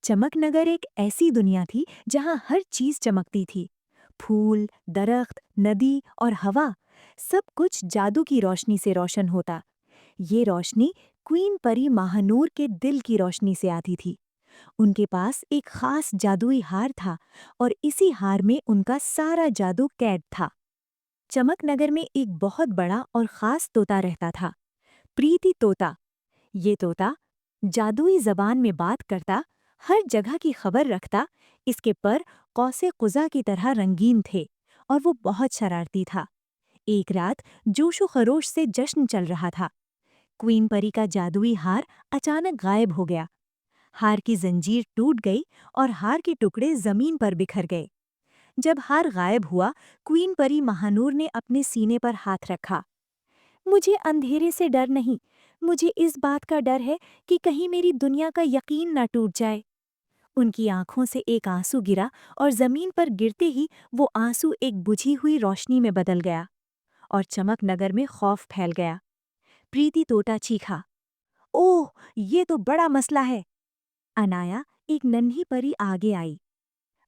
चमकनगर एक ऐसी दुनिया थी जहां हर चीज चमकती थी। फूल, दरख्त, नदी और हवा, सब कुछ जादू की रोशनी से रोशन होता। ये रोशनी क्वीन परी महानूर के दिल की रोशनी से आती थी। उनके पास एक खास जादुई हार था और इसी हार में उनका सारा जादू कैद था। चमकनगर में एक बहुत बड़ा और खास तोता रहता था, प्रीति तोता। ये तोता जादुई जबान में बात करता, हर जगह की खबर रखता। इसके पर कौसे कुजा की तरह रंगीन थे और वो बहुत शरारती था। एक रात जोशो खरोश से जश्न चल रहा था। क्वीन परी का जादुई हार अचानक गायब हो गया। हार की जंजीर टूट गई और हार के टुकड़े जमीन पर बिखर गए। जब हार गायब हुआ, क्वीन परी महानूर ने अपने सीने पर हाथ रखा। मुझे अंधेरे से डर नहीं, मुझे इस बात का डर है कि कहीं मेरी दुनिया का यकीन न टूट जाए। उनकी आंखों से एक आंसू गिरा और जमीन पर गिरते ही वो आंसू एक बुझी हुई रोशनी में बदल गया और चमकनगर में खौफ फैल गया। प्रीति तोता चीखा, ओह, ये तो बड़ा मसला है। अनाया, एक नन्ही परी, आगे आई।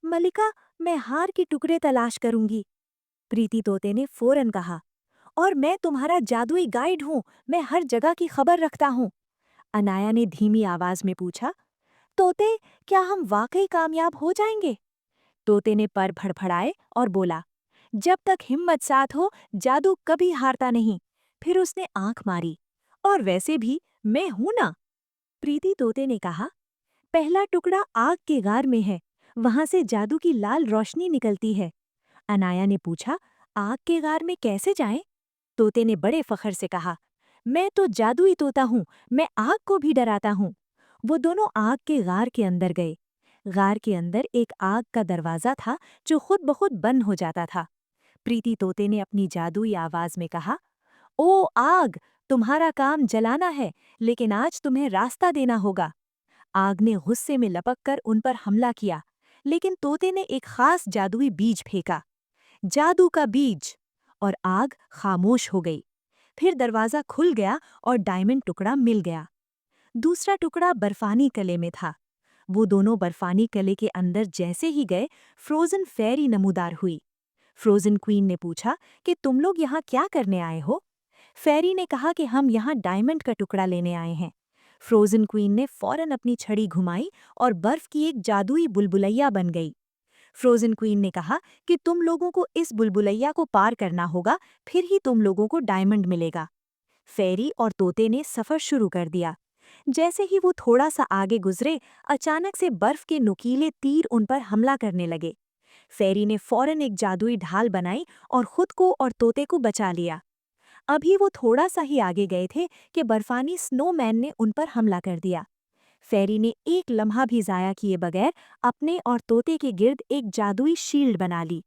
मलिका, मैं हार के टुकड़े तलाश करूंगी। प्रीति तोते ने फौरन कहा, और मैं तुम्हारा जादुई गाइड हूँ, मैं हर जगह की खबर रखता हूँ। अनाया ने धीमी आवाज में पूछा, तोते, क्या हम वाकई कामयाब हो जाएंगे? तोते ने पर फड़फड़ाए और बोला, जब तक हिम्मत साथ हो, जादू कभी हारता नहीं। फिर उसने आंख मारी, और वैसे भी मैं हूं ना। प्रीति तोते ने कहा, पहला टुकड़ा आग के गार में है, वहां से जादू की लाल रोशनी निकलती है। अनाया ने पूछा, आग के गार में कैसे जाएं? तोते ने बड़े फखर से कहा, मैं तो जादुई तोता हूँ, मैं आग को भी डराता हूँ। वो दोनों आग के गार के अंदर गए। गार के अंदर एक आग का दरवाजा था जो खुद ब खुद बंद हो जाता था। प्रीति तोते ने अपनी जादुई आवाज में कहा, ओ आग, तुम्हारा काम जलाना है, लेकिन आज तुम्हें रास्ता देना होगा। आग ने गुस्से में लपक कर उन पर हमला किया, लेकिन तोते ने एक खास जादुई बीज फेंका, जादू का बीज, और आग खामोश हो गई। फिर दरवाजा खुल गया और डायमंड टुकड़ा मिल गया। दूसरा टुकड़ा बर्फानी कले में था। वो दोनों बर्फानी कले के अंदर जैसे ही गए, फ्रोजन फेरी नमूदार हुई। फ्रोजन क्वीन ने पूछा कि तुम लोग यहाँ क्या करने आए हो? फेरी ने कहा कि हम यहाँ डायमंड का टुकड़ा लेने आए हैं। फ्रोजन क्वीन ने फौरन अपनी छड़ी घुमाई और बर्फ की एक जादुई बुलबुलैया बन गई। फ्रोजन क्वीन ने कहा कि तुम लोगों को इस बुलबुलैया को पार करना होगा, फिर ही तुम लोगों को डायमंड मिलेगा। फेरी और तोते ने सफर शुरू कर दिया। जैसे ही वो थोड़ा सा आगे गुजरे, अचानक से बर्फ के नुकीले तीर उन पर हमला करने लगे। फेरी ने फौरन एक जादुई ढाल बनाई और खुद को और तोते को बचा लिया। अभी वो थोड़ा सा ही आगे गए थे कि बर्फानी स्नोमैन ने उन पर हमला कर दिया। फेरी ने एक लम्हा भी जाया किए बगैर अपने और तोते के गिर्द एक जादुई शील्ड बना ली।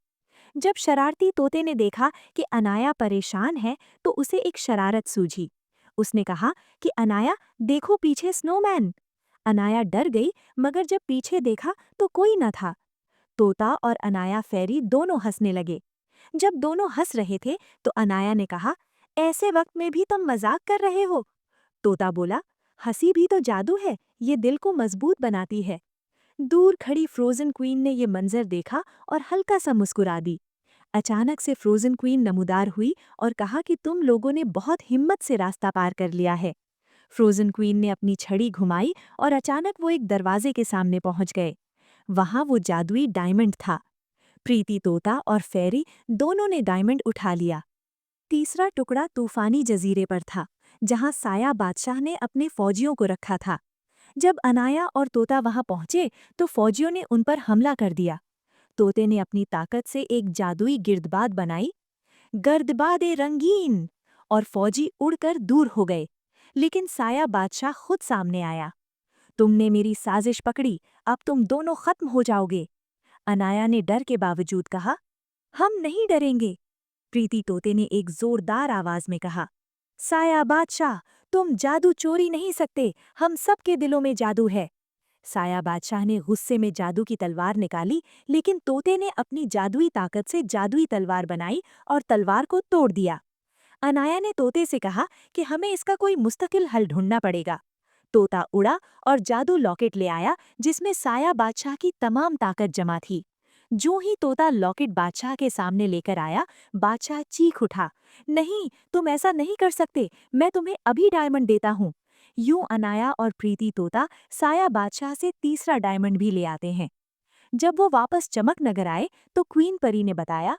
जब शरारती तोते ने देखा कि अनाया परेशान है, तो उसे एक शरारत सूझी। उसने कहा कि अनाया, देखो पीछे स्नोमैन। अनाया डर गई, मगर जब पीछे देखा तो कोई न था। तोता और अनाया फेरी दोनों हंसने लगे। जब दोनों हंस रहे थे तो अनाया ने कहा, ऐसे वक्त में भी तुम मजाक कर रहे हो? तोता बोला, हंसी भी तो जादू है, ये दिल को मजबूत बनाती है। दूर खड़ी फ्रोजन क्वीन ने ये मंजर देखा और हल्का सा मुस्कुरा दी। अचानक से फ्रोजन क्वीन नमूदार हुई और कहा कि तुम लोगों ने बहुत हिम्मत से रास्ता पार कर लिया है। फ्रोजन क्वीन ने अपनी छड़ी घुमाई और अचानक वो एक दरवाजे के सामने पहुंच गए। वहां वो जादुई डायमंड था। प्रीति तोता और फेरी दोनों ने डायमंड उठा लिया। तीसरा टुकड़ा तूफानी जजीरे पर था, जहां साया बादशाह ने अपने फौजियों को रखा था। जब अनाया और तोता वहां पहुंचे तो फौजियों ने उन पर हमला कर दिया। तोते ने अपनी ताकत से एक जादुई गिर्दबाद बनाई, गर्दबादे रंगीन, और फौजी उड़कर दूर हो गए। लेकिन साया बादशाह खुद सामने आया। तुमने मेरी साजिश पकड़ी, अब तुम दोनों खत्म हो जाओगे। अनाया ने डर के बावजूद कहा, हम नहीं डरेंगे। प्रीति तोते ने एक जोरदार आवाज में कहा, साया बादशाह, तुम जादू चोरी नहीं सकते, हम सबके दिलों में जादू है। साया बादशाह ने गुस्से में जादू की तलवार निकाली, लेकिन तोते ने अपनी जादुई ताकत से जादुई तलवार बनाई और तलवार को तोड़ दिया। अनाया ने तोते से कहा कि हमें इसका कोई मुस्तकिल हल ढूंढना पड़ेगा। तोता उड़ा और जादू लॉकेट ले आया जिसमें साया बादशाह की तमाम ताकत जमा थी। जो ही तोता लॉकेट बादशाह के सामने लेकर आया, बादशाह चीख उठा, नहीं, तुम ऐसा नहीं कर सकते, मैं तुम्हें अभी डायमंड देता हूँ। यूं अनाया और प्रीति तोता साया बादशाह से तीसरा डायमंड भी ले आते हैं। जब वो वापस चमक नगर आए तो क्वीन परी ने बताया,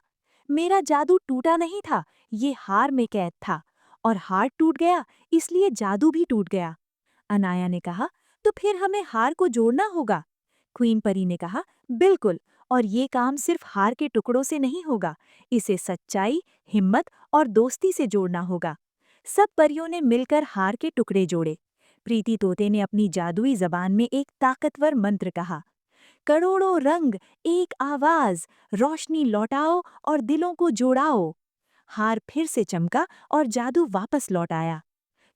मेरा जादू टूटा नहीं था, ये हार में कैद था, और हार टूट गया इसलिए जादू भी टूट गया। अनाया ने कहा, तो फिर हमें हार को जोड़ना होगा। क्वीन परी ने कहा, बिल्कुल, और ये काम सिर्फ हार के टुकड़ों से नहीं होगा, इसे सच्चाई, हिम्मत और दोस्ती से जोड़ना होगा। सब परियों ने मिलकर हार के टुकड़े जोड़े। प्रीति तोते ने अपनी जादुई जबान में एक ताकतवर मंत्र कहा, करोड़ों रंग, एक आवाज, रोशनी लौटाओ और दिलों को जोड़ाओ। हार फिर से चमका और जादू वापस लौट आया।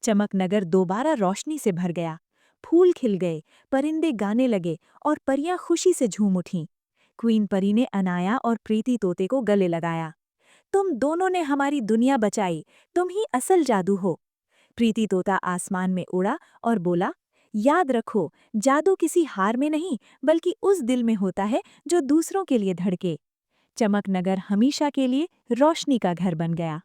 चमक नगर दोबारा रोशनी से भर गया। फूल खिल गए, परिंदे गाने लगे और परियां खुशी से झूम उठीं। क्वीन परी ने अनाया और प्रीति तोते को गले लगाया। तुम दोनों ने हमारी दुनिया बचाई, तुम ही असल जादू हो। प्रीति तोता आसमान में उड़ा और बोला, याद रखो, जादू किसी हार में नहीं बल्कि उस दिल में होता है जो दूसरों के लिए धड़के। चमक नगर हमेशा के लिए रोशनी का घर बन गया।